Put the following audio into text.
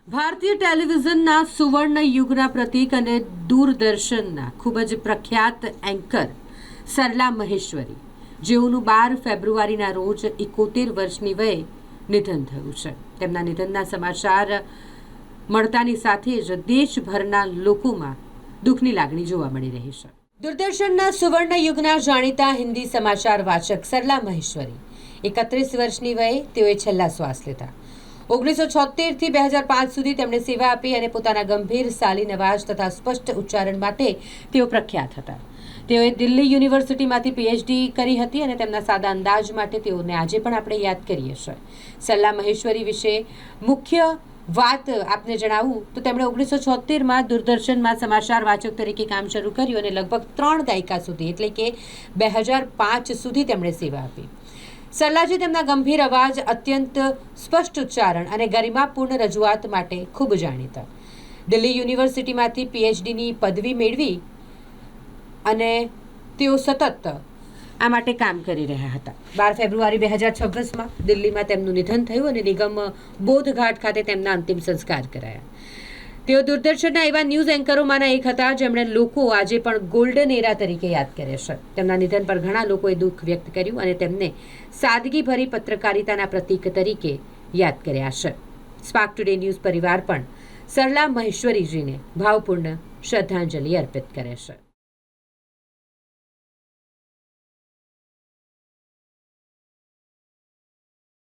ભારતીય ટેલિવિઝનના સુવર્ણ યુગના પ્રતીક અને દૂરદર્શનના ખૂબ જ પ્રખ્યાત એન્કર સરલા મહેશ્વરી, જેઓનું 12 ફેબ્રુઆરીના રોજ 71 વર્ષની વયે નિધન થયું છે. તેમના નિધનના સમાચાર મળતાની સાથે જ દેશભરના લોકોમાં દુઃખની લાગણી જોવા મળી રહી છે. દૂરદર્શનના સુવર્ણ યુગના જાણીતા હિન્દી સમાચાર વાચક સરલા મહેશ્વરી 31 વર્ષની વયે તેઓએ છેલ્લા શ્વાસ લીધા. 1976 થી 2005 સુધી તેમણે સેવા આપી અને પોતાના ગંભીર શાલીન અવાજ તથા સ્પષ્ટ ઉચ્ચારણ માટે તેઓ પ્રખ્યાત હતા. તેઓએ દિલ્હી યુનિવર્સિટીમાંથી પીએચડી કરી હતી અને તેમના સાદા અંદાજ માટે તેઓને આજે પણ આપણે યાદ કરીએ છીએ. સરલા મહેશ્વરી વિશે મુખ્ય વાત આપને જણાવું તો તેમણે 1976માં દૂરદર્શનમાં સમાચાર વાચક તરીકે કામ શરૂ કર્યું અને લગભગ 3 દાયકા સુધી એટલે કે 2005 સુધી તેમણે સેવા આપી. સરલાજી તેમના ગંભીર અવાજ, અત્યંત સ્પષ્ટ ઉચ્ચારણ અને ગરિમાપૂર્ણ રજૂઆત માટે ખૂબ જાણીતા. દિલ્હી યુનિવર્સિટીમાંથી પીએચડીની પદવી મેળવી અને તેઓ સતત આ માટે કામ કરી રહ્યા હતા. 12 ફેબ્રુઆરી 2026માં દિલ્હીમાં તેમનું નિધન થયું અને નિગમ બોધઘાટ ખાતે તેમના અંતિમ સંસ્કાર કરાયા. તેઓ દૂરદર્શનના એવા ન્યૂઝ એન્કરોમાંના એક હતા જેમણે લોકો આજે પણ ગોલ્ડન એરા તરીકે યાદ કરે છે. તેમના નિધન પર ઘણા લોકોએ દુઃખ વ્યક્ત કર્યું અને તેમને સાદગીભરી પત્રકારિતાના પ્રતીક તરીકે યાદ કર્યા છે. સ્પાર્ક ટુડે ન્યૂઝ પરિવાર પણ સરલા મહેશ્વરીજીને ભાવપૂર્ણ શ્રદ્ધાંજલિ અર્પિત કરે છે.